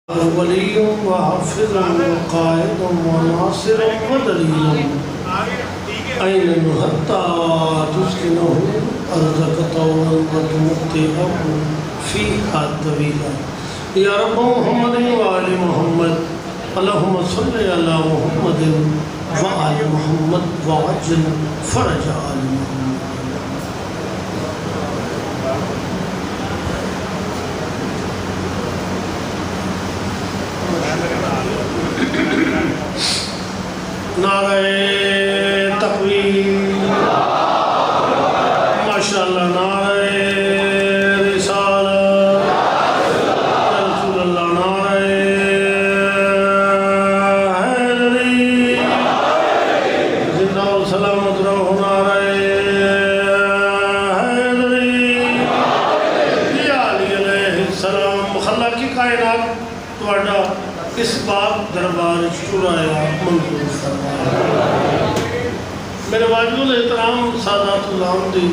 वली व हाफिज़ व क़ाइद व नासिर व दलील ऐन हत्ता तुस्किनहु अर्ज़क तौबन व तुमत्तिअहु फ़ीहा तवीला या रब्ब मुहम्मद व आलि मुहम्मद अल्लाहुम्मा सल्लि अला मुहम्मद व आलि मुहम्मद व अज्जिल फ़रज आलि मुहम्मद। नारे तकबीर माशाअल्लाह, नारे रिसालत या रसूल अल्लाह, नारे हैदरी जिंदा व सलामत रहो, नारे हैदरी या अली अलैहिस्सलाम। मुखल्ला की कायनात तुहाडा इस बात दरबार शुराया मंजूर फरमाया। मेरे वाजिबुल एहतराम सादातुल आमदी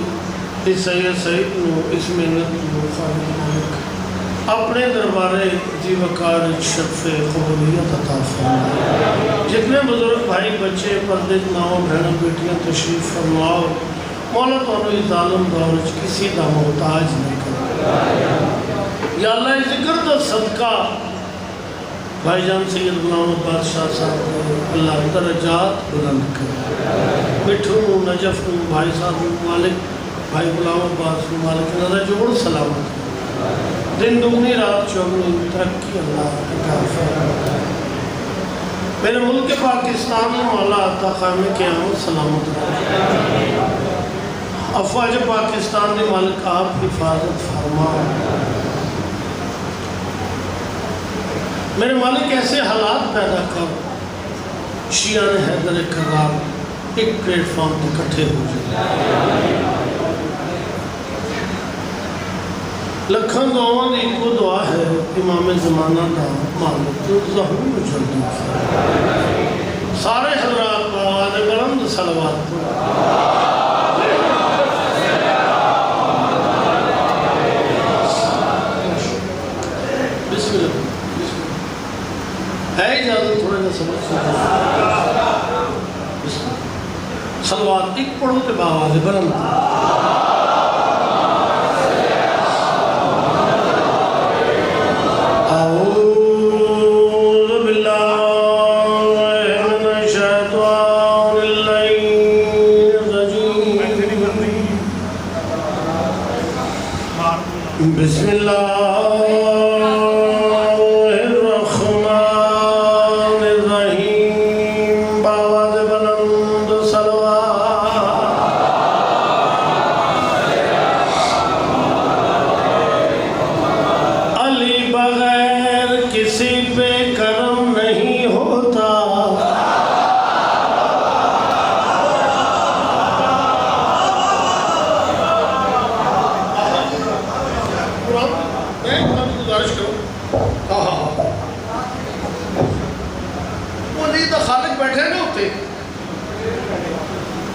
इस सैयद सईद नू इस मेहनत नू खालिक अपने दरबारे जी वकार शफ़े क़बूलियत अता फरमाए। जितने बुजुर्ग भाई बच्चे पर्दे माओ बहनों बेटियां तशरीफ़ फरमाओ। मौला तुहानू इस ज़ालिम दौर च किसी दा मोहताज नहीं कर। या अल्लाह जिक्र दा सदका भाईजान सैयद गुलाम अब्बास शाह साहब अल्लाह दरजात बुलंद करे। मिठू नजफ भाई साहब मालिक भाई गुलाम अब्बास मालिक नजर जोड़ सलामत दिन दुगनी रात चौगनी तरक्की अल्लाह अता फरमाए। मेरे मुल्क पाकिस्तान में मौला अता क़याम क़यामत सलामत रहे। अफवाज पाकिस्तान के मालिक आप हिफाजत फरमाओ। मेरे मालिक ऐसे हालात पैदा कर शिया ने हैदर करार एक प्लेटफॉर्म पर इकट्ठे हो जाए। लखन दुआओं की एक दुआ है इमाम ज़माना का मालिक तो ज़हूर जल्दी सारे हज़रात बावाज़ बुलंद सलवात है इजाज़त थोड़ा सा समझ सलवात एक पढ़ो तो बावाज़ बुलंद। औज़ु बिल्लाहि मिनश शैतानिर रजीम। बिस्मिल्लाह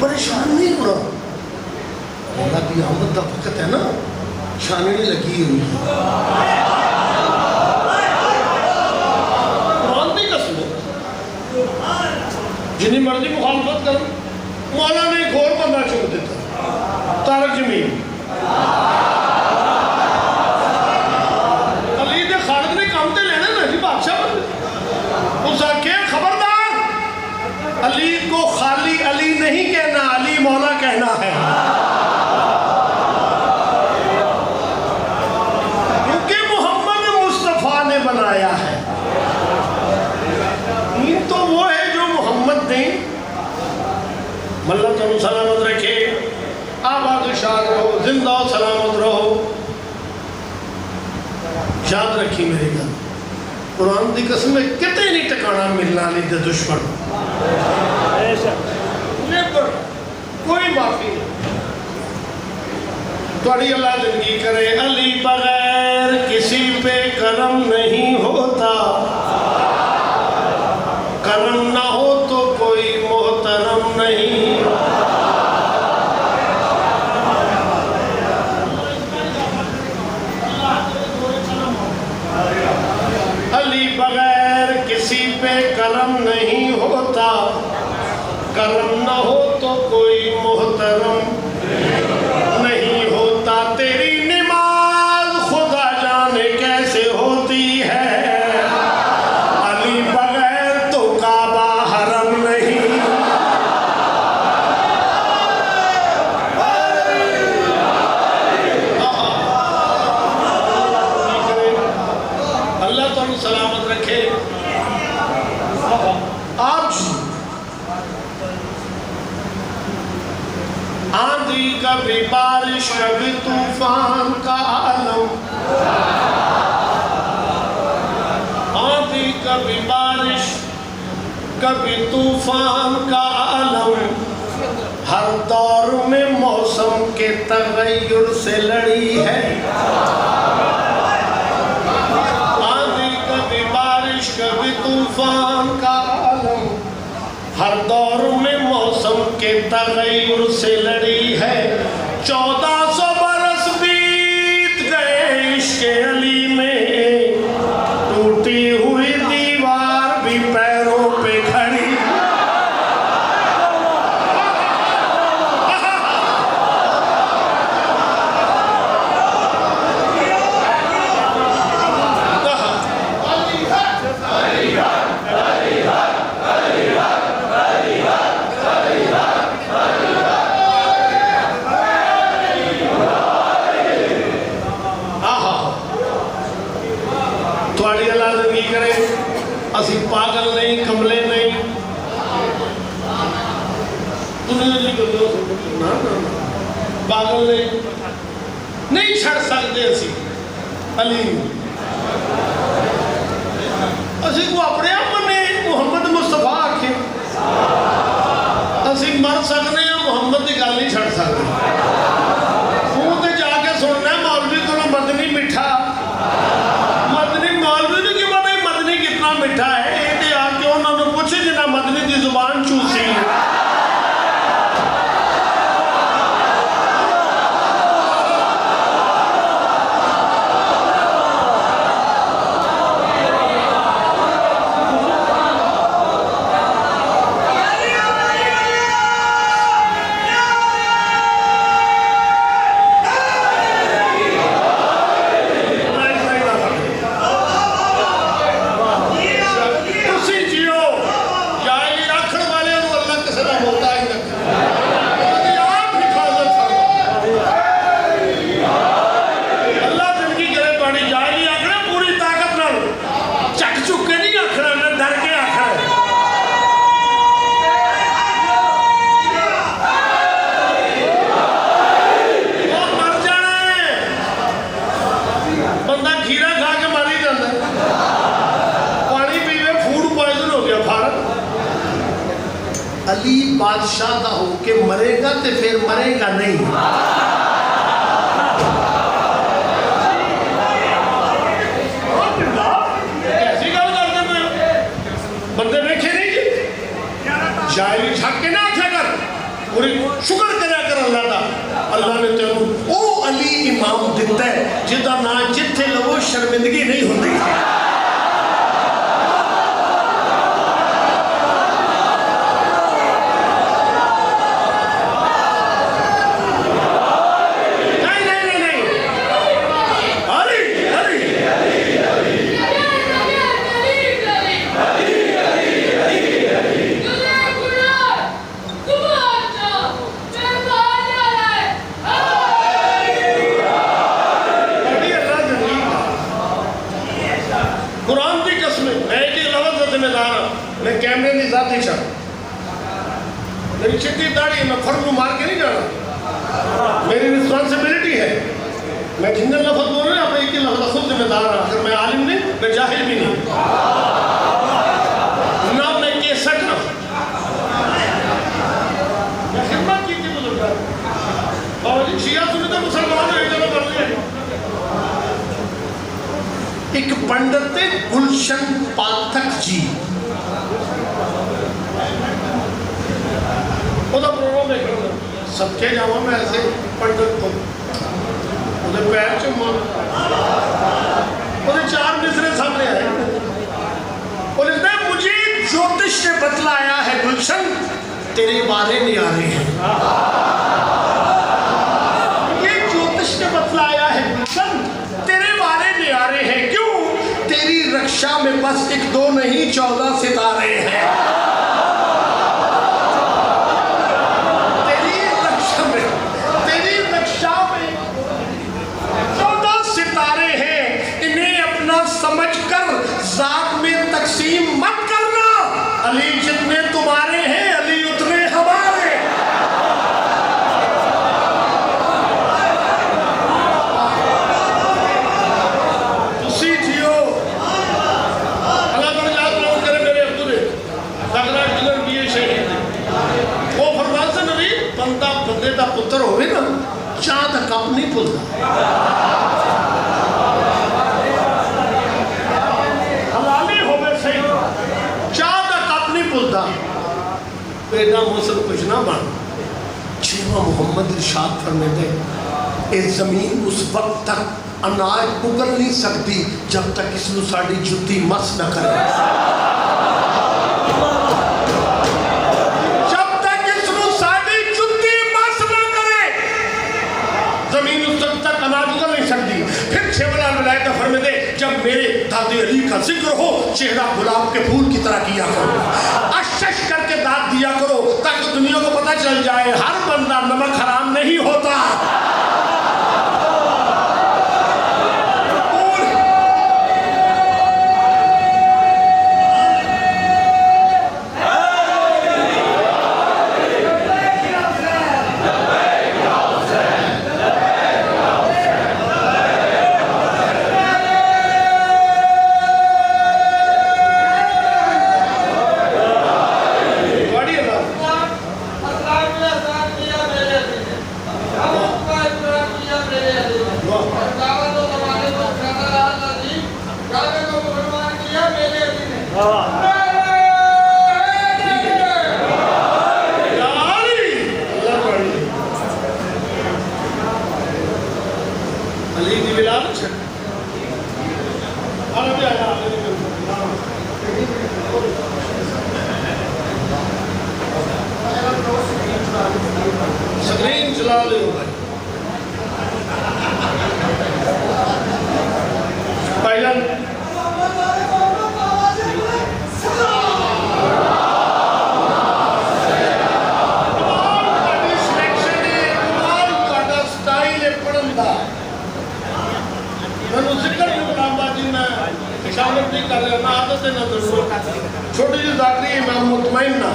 परेशान नहीं होना। मौला की आमद का वक्त है ना, शानी नहीं लगी हुई कुरान की कसम जितनी मर्जी मुखालफत कर मौला ने एक और बंदा छोड़ देता तारक जमीन। अली दे खालिद ने काम तो लेना ना जी बादशाह उस आके खबरदार अली को खाली अली नहीं कहना, अली मौला कहना है। क्योंकि मोहम्मद मुस्तफ़ा ने बनाया है। तो वो है जो मोहम्मद ने मल्ला तुम सलामत रखे, आबाद शाद रहो, जिंदा सलामत रहो। याद रखी मेरी गल, कुरान की कसम कितने नहीं टकाना मिलना नहीं दे दुश्मन कोई माफी नहीं। थोड़ी अल्लाह जिंदगी करे। अली बगैर किसी पे करम नहीं होता, करम ना हो तो कोई मोहतरम नहीं। अली बगैर किसी पे करम नहीं होता, करम न हो तो कोई मोहतरम नहीं होता। तेरी नमाज खुदा जाने कैसे होती है, अली बगैर तो काबा हरम नहीं। अल्लाह तो सलामत रखे। आप आंधी कभी बारिश कभी तूफान का आलम, आंधी कभी बारिश कभी तूफान का आलम, हर दौर में मौसम के तगय्युर से लड़ी है। आंधी कभी बारिश कभी तूफान का आलम, हर दौर में मौसम के तगय्युर से लड़ी है। 1400 बरस बीत गए इश्क़े अली में, टूटी हुई दीवार भी पैरों पे खड़ी। असी पागल नहीं, कमले नहीं, पागल नहीं छड़ सकते असी अली। असी को अपने आप ने मुहम्मद मुस्तफा आखे, असी मर सकते हैं, मुहम्मद की गल नहीं छड़ सकते। मुँह ते जाके सुनना मौलवी को मदनी मिठा, मदनी मौलवी ने की पता मदनी कितना मिठा है। ये आके उन्होंने पूछे जिन्हें मदनी की जुबान चूसी। अली बादशाह का हो के मरेगा तो फिर मरेगा नहीं। ऐसी गल करते पे बंदे देखे नहीं जी, शायरी छक के ना आख्या कर, पूरी शुक्र करया कर अल्लाह का। अल्लाह ने तेन ओ अली इमाम दिता है जिदा ना जिथे लवो शर्मिंदगी नहीं होती। कैमरे की जाती छड़ मेरी चिट्टी दाढ़ी, मैं फर्क मार के नहीं जाना, मेरी रिस्पॉन्सिबिलिटी है। मैं जितने लफ्ज बोल रहे हैं एक ही लफ्ज खुद जिम्मेदार हूँ। अगर मैं आलिम नहीं, मैं जाहिल भी नहीं, ना मैं केसट ना मैं खिदमत की थी बुजुर्ग। और शिया सुनी तो मुसलमान एक जगह कर लिया। एक पंडित गुलशन पाठक जी प्रोग्राम देख सबके जावा मैं ऐसे पंडित को पैर चुमा 4 मिसरे सामने आए। तुम्हारे न्यारे हैं। ये ज्योतिष ने बतलाया है गुलशन, तेरे बारे न्यारे हैं। क्यों? तेरी रक्षा में बस 1-2 नहीं 14 सितारे हैं। तेरी रक्षा में 14 सितारे हैं। इन्हें अपना समझकर जात में तकसीम मत करना। अली जितने तुम्हारे हैं, अली उतने हमारे। तुसी जियो अल्लाह पर याद रहो करे मेरे अब्दुल तगड़ा जिगर दिए शहीद वो फरमान से नबी बंदा बंदे दा पुत्र होवे ना चाह दा कप नहीं भुलदा। हलाली होवे सही चाह दा कप नहीं भुलदा। बेटा मौसम कुछ ना बन। छेवा मोहम्मद इरशाद फरमाते इस जमीन उस वक्त तक अनाज उगल नहीं सकती जब तक इसमें साड़ी जुत्ती मस न करे। जब तक इसमें साड़ी जुत्ती मस न करे जमीन उस वक्त तक अनाज उगल नहीं सकती। फिर छेवला विलायत फरमाते जब मेरे दादे अली का जिक्र हो चेहरा गुलाब के फूल की तरह किया करो, अशश करके दाद दिया करो ताकि दुनिया को पता चल जाए हर बंदा नमक हराम नहीं होता। स्क्रीन चला लो भाई। पहला छोटी जी दाखिली मैं मुतमईन ना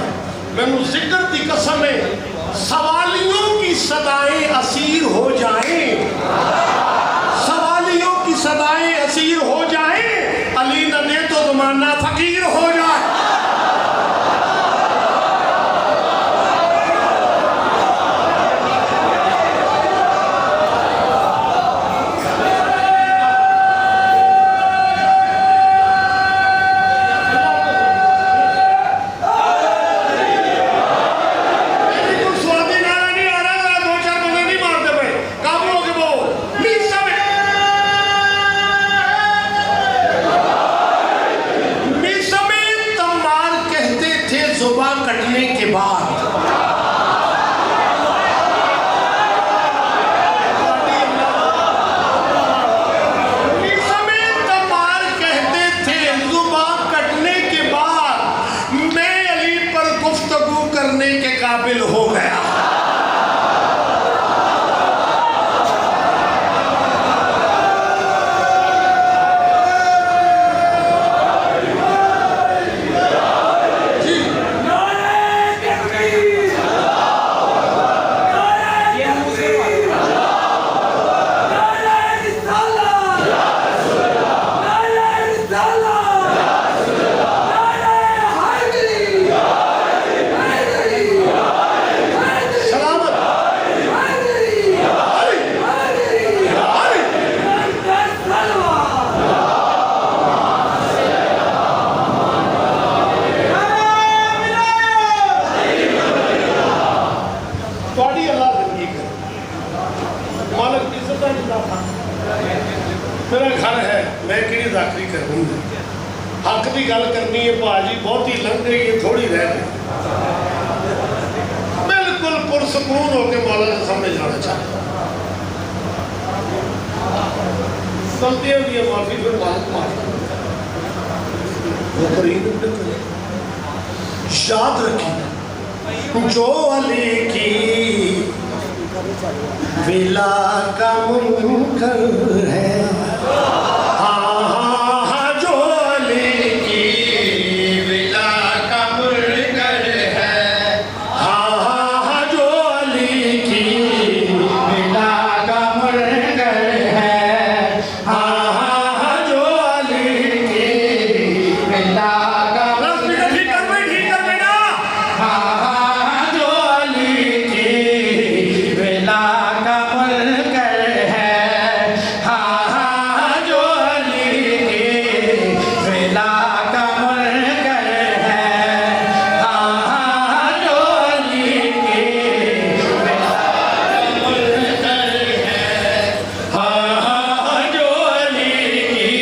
मैनू जिक्र की कसम है सवालियों की सदाएं असीर हो जाएं, सवालियों की सदाएं असीर हो जाएं, अली न दे तो जमाना फकीर हो जाए। मेरा घर है मैं कि दाखिली करनी है हक की गल करनी है भाजी बहुत ही लंघ गई है थोड़ी रह गई। पुरसकून होकर मौला के सामने जाना चाहता हूँ। गलतियां की माफी फिर माफ वो करीब याद रखिए जो अली की विला का मुनकर है। हाँ हाँ हाँ जो अली की विला का मुनकर है। हाँ हाँ हाँ जो अली की विला का मुनकर है। हाँ हाँ हाँ जो अली की विला का ठीक कर बेटा। हाँ हाँ जो अली की विला का मुनकर है। हाँ हाँ जो अली की विला का मुनकर है। हाँ हाँ जो अली की विला का मुनकर है। हाँ हाँ जो अली की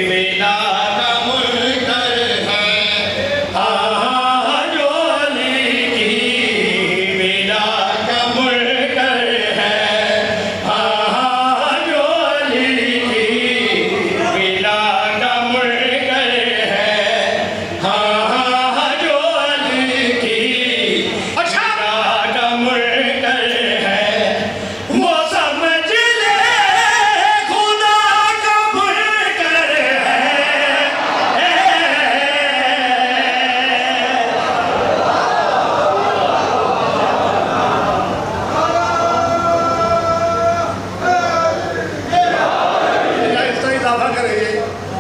विला का मुनकर है। हाँ हाँ जो अली की विला का मुनकर है। हाँ हाँ जो अली की विला का मुनकर है। हाँ हाँ जो अली की विला का मुनकर है। वो समझ ले खुदा का मुनकर है। इसका इजाफा करेंगे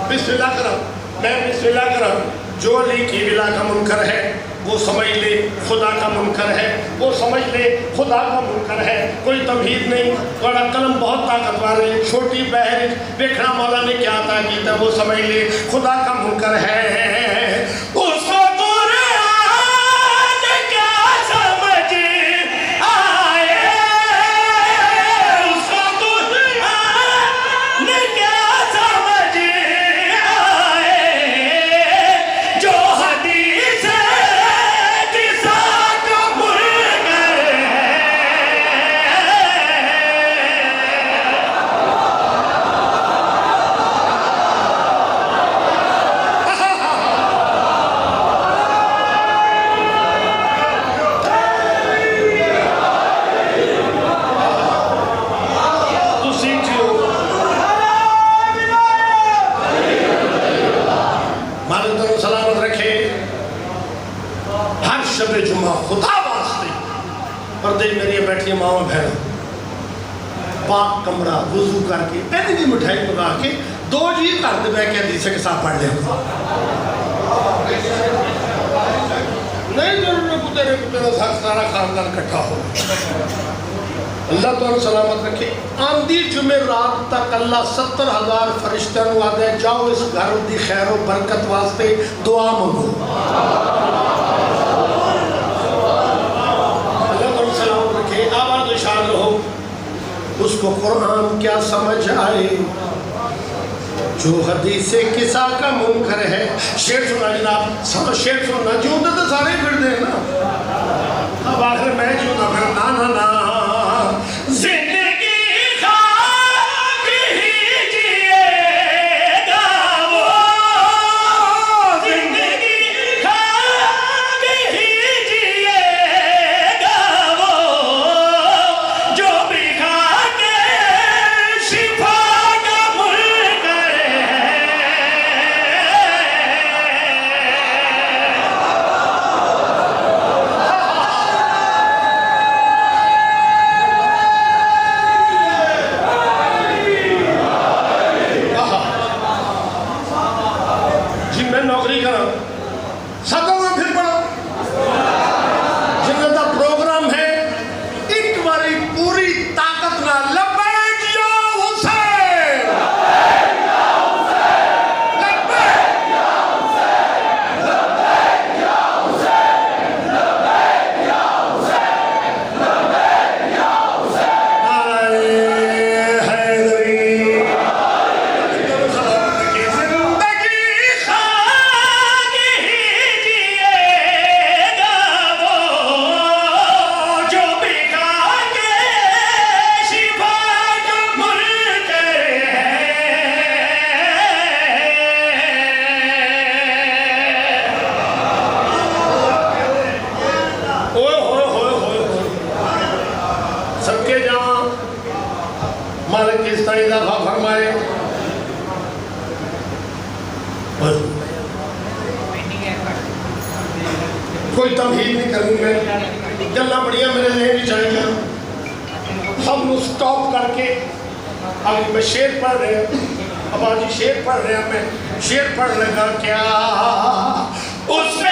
बिस्मिल्लाह करम। मैं बिस्मिल्लाह करम जो अली की विला का मुनकर है वो समझ ले खुदा का मुनकर है। वो समझ ले खुदा का मुनकर है। कोई तमहीद नहीं। थोड़ा कलम बहुत ताकतवर है। छोटी बहर देखना मौला ने क्या अता किया वो समझ ले खुदा का मुनकर है। उसको कुरान क्या समझ आए। उसको कुरान क्या समझ आए। जो हदीस किसा का मुनकर है। तू सीख जियो। मालिक तेरे सलामत रखे। हर शब जुमा खुदा वास्ते पर्दे मेरी बैठी माओ बहन पाक कमरा वजू करके पहले भी मिठाई मंगा के दो जी घर दे बह के हदीस के साथ पढ़ लिया। नहीं जरूर तेरे सारा खानदान इकट्ठा हो। अल्लाह तो सलामत रखे। आंधी जुमे रात तक अल्लाह 70,000 फरिश्तों को आदे जाओ इस घर की खैर और बरकत वास्ते दुआ मंगो। अल्लाह तो सलामत रखे। आवाज इशार रहो। उसको कुरान क्या समझ आए। जो हदीस किसा का मुनकर है। शेर सुना जनाब। शेर सुनना जिंदा तो सारे फिरते हैं ना। अब आखिर मैं जिंदा फिर ना ना ना जिंदगी खाक ही जिएगा वो। जिंदगी खाक ही जिएगा वो। जो भी खा के शिफा का मुनकर है। कोई तमहीद नहीं करनी मैं गल्ला बड़िया मेरे जहन में आईया सब स्टॉप करके अब मैं शेर पढ़ रहा अब आज शेर पढ़ रहा मैं शेर पढ़ लगा क्या उस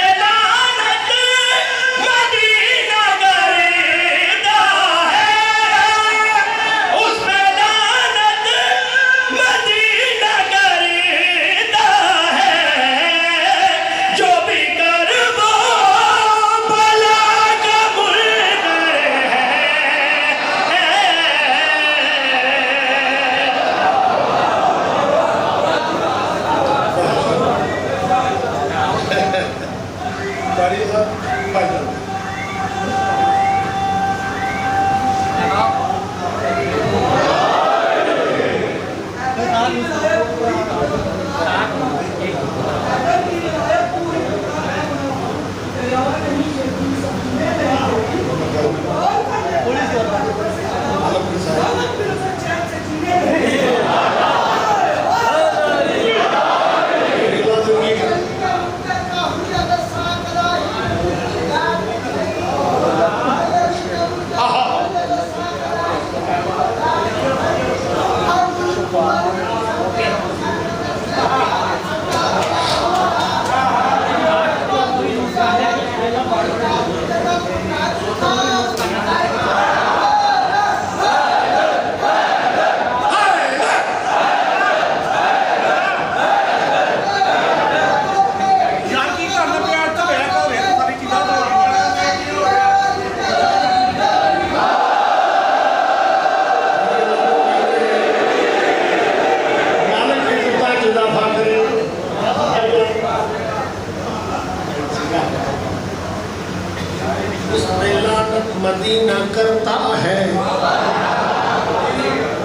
मदीना करता है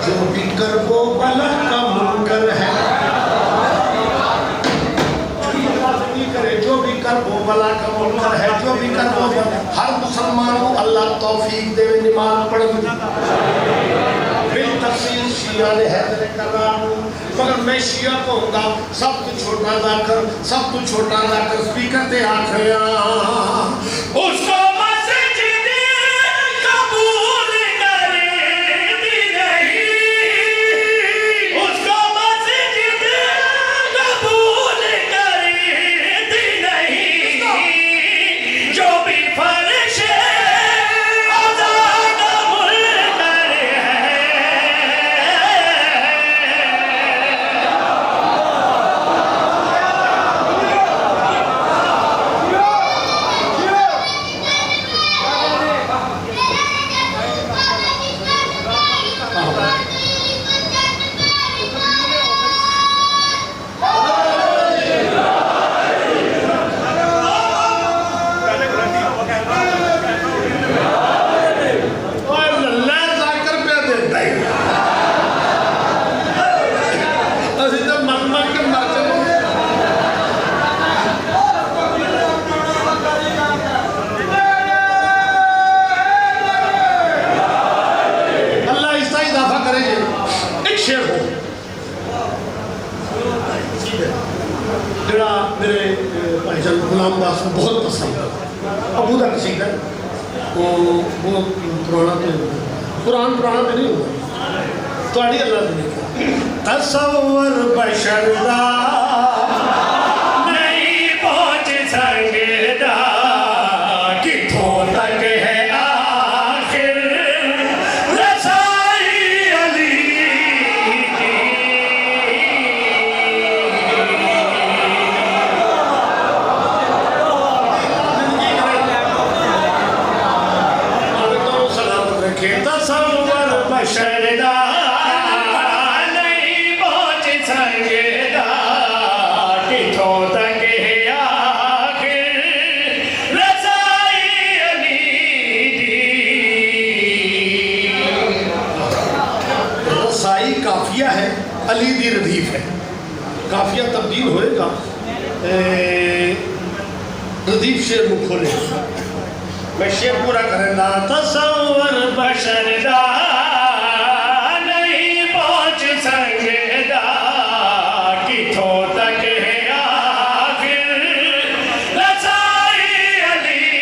जो भी कर वो बला का मुनकर है करे जो भी कर वो बला का मुनकर है जो भी कर वो हर मुसलमान को अल्लाह तौफीक दे नमाज पढ़ने बिल तफसील शिया ने हैदर करार मगर मैं शिया कहूँगा सब तो छोटा जाकर सब तो छोटा जाकर स्पीकर दे आखिया उसको बहुत पसंद अबू का कसीदा वो पुराना कुरान पुराना तो नहीं होगा तो अल्लाह ने लिखा तसव्वुर बशर दा नहीं पहुंच सकदा किथों तक है आखिर रसाई अली तसव्वुर बशर दा नहीं पहुंच सकदा किथों तक है आखिर रसाई अली दी रसाई काफिया है अली दी रदीफ है काफिया तब्दील होएगा रदीफ शेर को खोले मैं शेर पूरा करेंदा तसव्वुर बशर दा नहीं पहुंच सकदा किथों तक है आखिर रसाई अली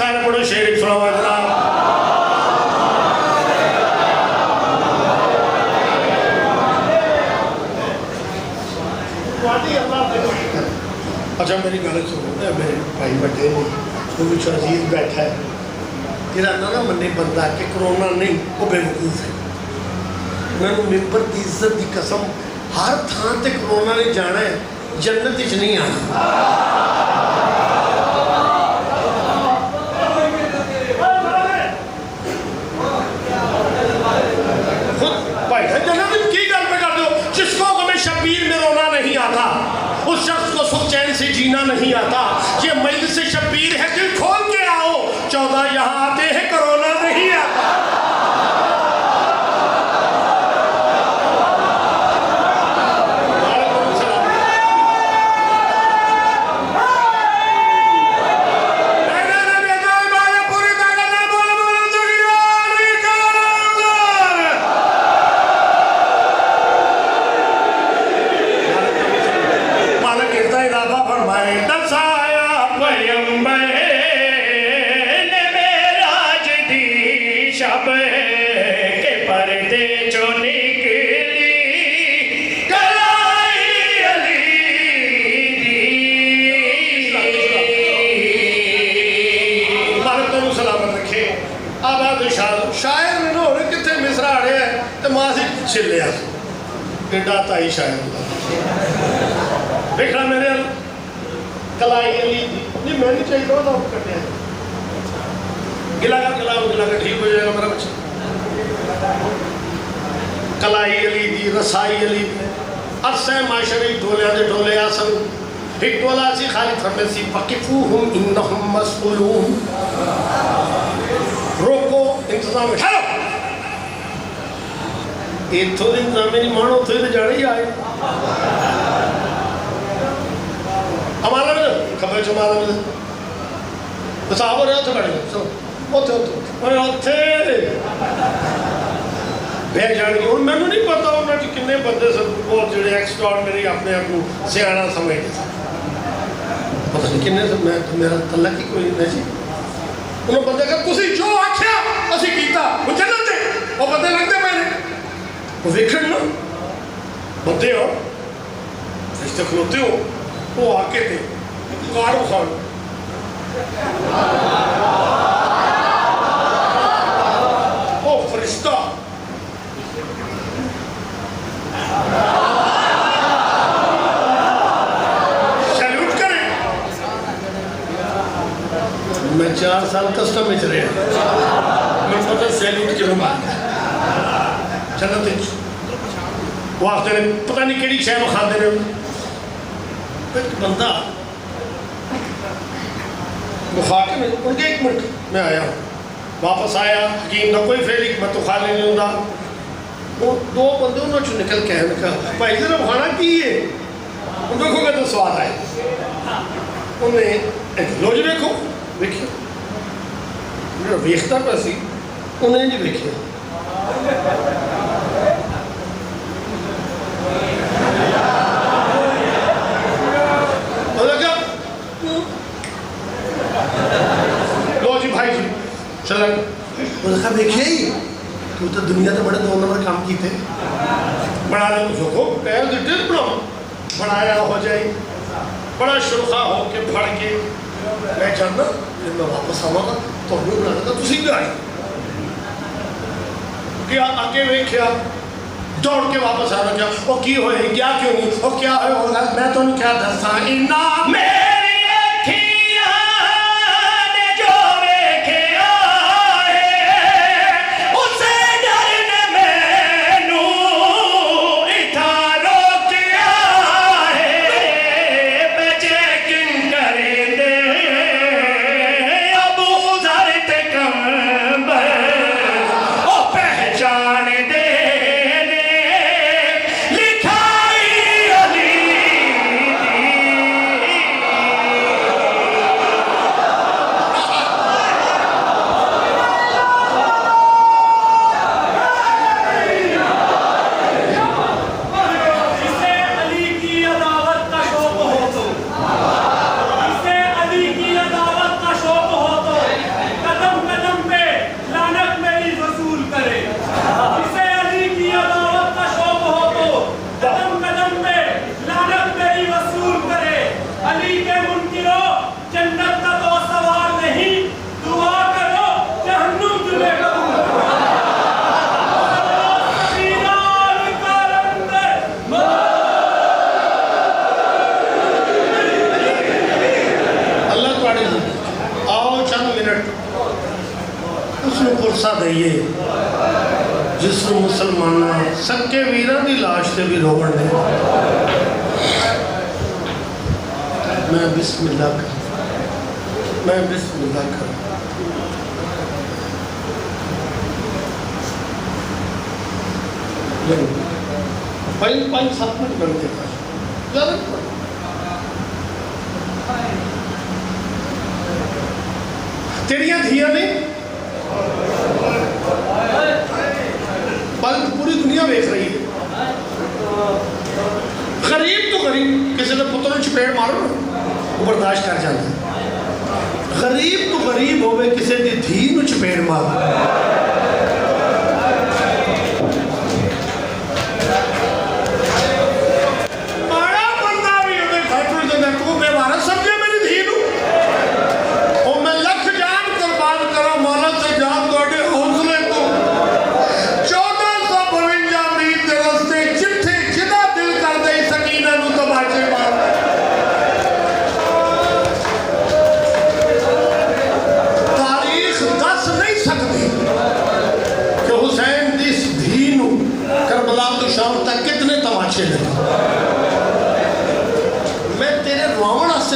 सारे पढ़ो शेर सुनावा जनाब। अच्छा मेरी गल सुनो, मेरे भाई बड़े ने अजीज बैठा है, तेरा ना मन्ने बंदा कि करोना नहीं वो बेवकूफ है। उन्होंने मिंबर की इज्जत की कसम, हर थान से करोना ने जाना है, जन्नत च नहीं आना। जिसको कभी शब्बीर में रोना नहीं आता, उस शख्स को सुख चैन से जीना नहीं आता। ये मजलिस से शब्बीर है, दिल खोल के आओ, 14 यहाँ आते हैं, कोरोना नहीं आता। शायर ने होने कितने मिसरा आड़े है तो मासी छिलिया एडा ताई शायर देखना मेरे कलाई अली नहीं मैं नहीं चाहिए तो कटे गिला का ठीक हो जाएगा मेरा बच्चा। कलाई अली दी रसाई अली अरसे माशरे ढोलिया दे ढोले आसन एक टोला सी खाली फरमेसी फकिफूहुम इन्नहुम मसऊलून, रोको इंतजाम हेलो इथों इंतजाम नहीं मानो उथों तो जाना ही आए। अमाला में खबर चो माला में बसाव रहा उथे बैठ गए उथे उथे उथे बह जाएंगे। हूँ मैंने नहीं पता उन्होंने किन्ने बंदे बहुत जोड़े एक्सट्राऑर्डिनरी अपने आप को सियाना समझते पता नहीं किन्ने मैं तो मेरा तला की कोई नहीं जी। उन्होंने बंदे का तुसी जो आख्या असी कीता वो जन्नत दे वो बंदे लगते मैंने वो वेखण ना बंदे हो रिश्ते खलोते हो वो आके थे कार खान ओ फरिश्ता सैल्यूट करें। मैं 4 साल कस्टम में चले मैं पता सैल्यूट क्यों मार जन्नत वो आखते ने पता नहीं केड़ी शय खाते ने एक बंदा बुखा के उनके 1 मिनट मैं आया वापस आया हकीम का कोई फेल मैं तो खा नहीं होता वो 2 बंदे उन्होंने निकल के कहा भाई जरा खाना की है उन देखोगे तो स्वाद आए उन्हें लो जी देखो देखिए वेखता पे सी उन्हें जी देखिए लो जी भाई जी चल देखा देखिए ही तू तो दुनिया के बड़े 2 नंबर काम किए बना ले कुछ हो पैर दिल बनाओ बनाया हो जाए बड़ा शुरुखा हो के फड़ के मैं जानना मैं वापस आवागा तो भी बनाना तुम भी आए क्या आगे वेख्या दौड़ के वापस आना क्या वो की होए क्या क्यों नहीं वो क्या होगा मैं तो नहीं क्या दसा इना मिनट उसनों पुरसा दईए जिसनों मुसलमाना सक्के वीरां की लाश से भी रोकण नहीं। मैं बिस्मिल्लाह कर पाँच 7 मिनट बनते ज़्यादा तेरिया धियां ने बल्कि पूरी दुनिया देख रही है। गरीब तो गरीब किसी ने पुत्र चपेट मारो वो बर्दाश्त कर जाता है। गरीब तो गरीब होवे किसी की धी नूं चपेट मारो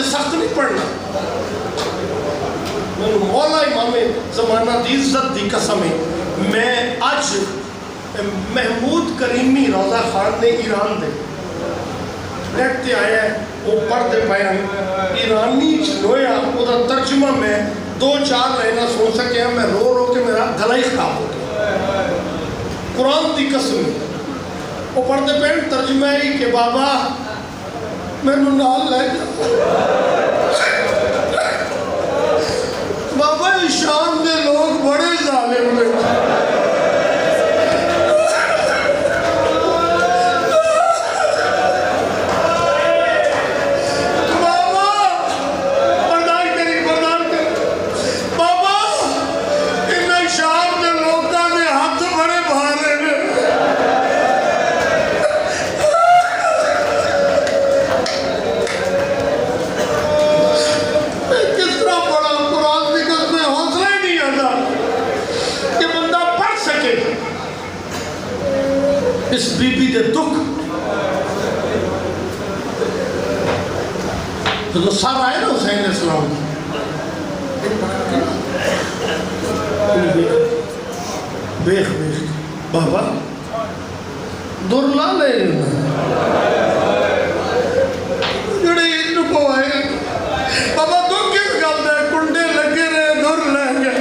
सख्त नहीं पढ़ना। मैं मौला इमाम ज़माना दी इज्जत दी कसम है। मैं अज महमूद करीमी रौजा खान ने ईरान दे नेट ते आया वो पढ़ते पे ईरानी लोया उसका तर्जुमा मैं 2-4 लाइना सुन सकिया। मैं रो रो के मेरा गला ही खराब हो गया। कुरान की कसम वो पढ़ते पे तर्जुमा ही कि बाबा मैनू नाल लै बाबा शाम के लोग बड़े जालिम ने। बाबा प्रदान करी बाबा इन शाम के लोगों के हाथ बड़े भारे ने। इस बीबी के दुख तो सर आए ना हुसैन इस्लाम बेख बाबा दुर ला ले जड़े इन पवाए बाबा दुख किस गल का कुंडे लगे रहे दुर लै गए।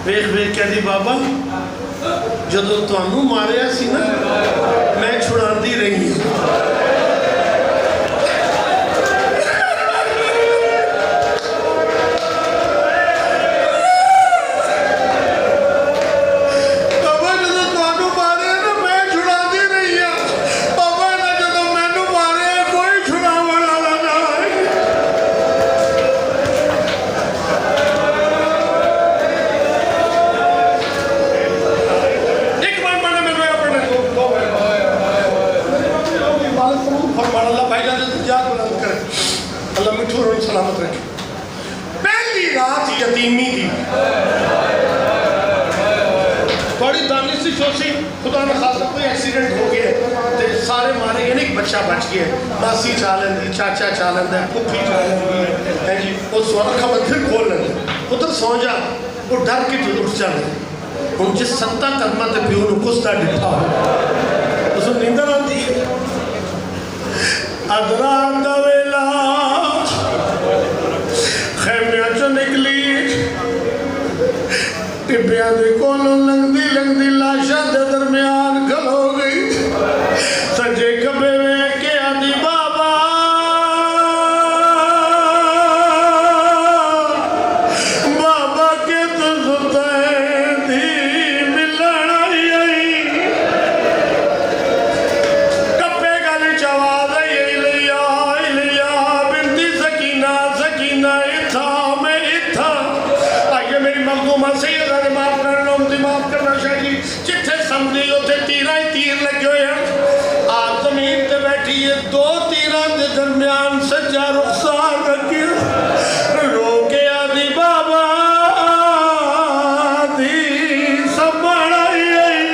वेख वेख कहती बाबा जदों तुहानू मारिया सी ना मैं छुड़ाती रही फरमान अल्लाह भाईजान जो जा बुलंद करे, अल्लाह मिठू रोई सलामत रखे। पहली रात यतीमी दी बड़ी दानी सी सोची, खुदा न खासा कोई एक्सीडेंट हो गया तो सारे मारे गए, नहीं बच्चा बच गया, मासी चा लेंदी, चाचा चा लेंदा, पुप्पी चा लेंदी है जी, वो अखा फिर खोल लेंदे, पुत्र सौ जा, वो डर के उठ जाते। हम जिस सत्ता कर्मा ते प्यो नूं कुछ डिठा हो उस नींदर आती है। अदरा दा वेला खैमिया चो निकली, टिब्बिया दे कोलों लंघदी लंघदी लाशा दे दरम्यान खलो गई, सजे खबे वेख के आदी बाबा बाबा के तो सुता दी मिलन आई, कप्पे गल चवाद लिया बिनती सकीना सकीना इथा मैं इथा आइए मेरी मखदूमा से माफ करना चाहिए, जिथे समझी उसे तीर ही तीर लगे हुए हैं। आप जमीन पे बैठी है, दो तीरों के दरम्यान सज्जा रुखसार रखे, रो के आदि बाबा दी संभाल आई,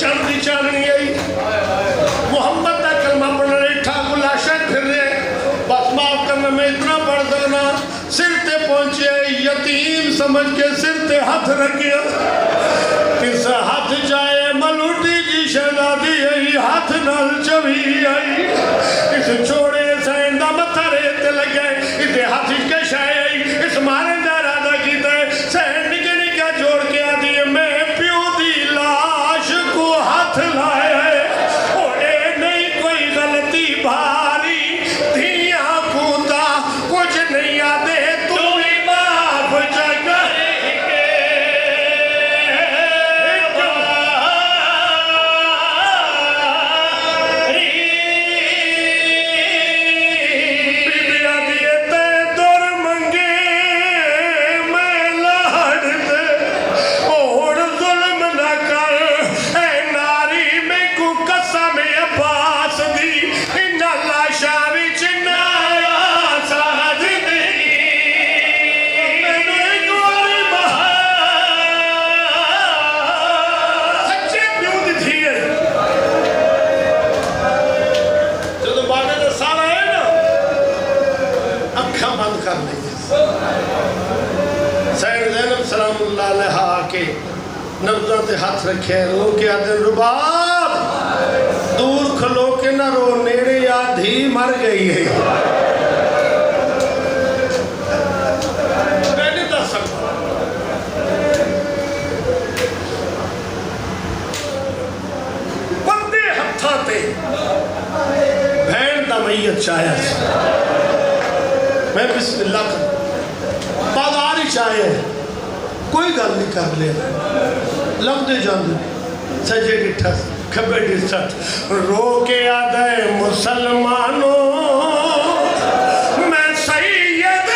चलती चालनी आई, मोहम्मद का कलमा पढ़ने ठाकुर लाशा फिर रहे, बस माफ करना मैं इतना पढ़ सकना, सिर ते पहुंचे यतीम समझ के सिर ते हाथ रखे, किस हाथ जाए मलूटी जी शहजादी आई, हाथ नाल चवी आई, इस छोड़े सैन दा मत्था रेत लगे, इस हाथ के शाय आई, इस मारे दा इरादा कीता सैन निके निके जोड़ के आदि मैं प्यो दी लाश को हाथ लाया है, ओए नहीं कोई गलती भारी धिया कूदा कुछ नहीं आदे नब्ज़ों ते हाथ रखे, रो के आदे रुबाब दूर खलो के ना रो, नेड़े आधी मर गई है। मैं नहीं दस सकता, बंदे हत्था ते भैन दा मैयत चाया, मैं बिस्मिल्लाह कर बाजार ही चाहे कोई गल नहीं कर लिया, लंघते जाते सजे डिठा खब्बे डिठा, रो के आदा मुसलमानों मैं सैयद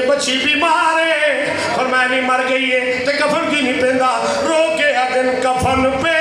बच्ची बीमार है और मैं नहीं मर गई है तो कफन क्यों नहीं पहनता, रो के दिन कफन पे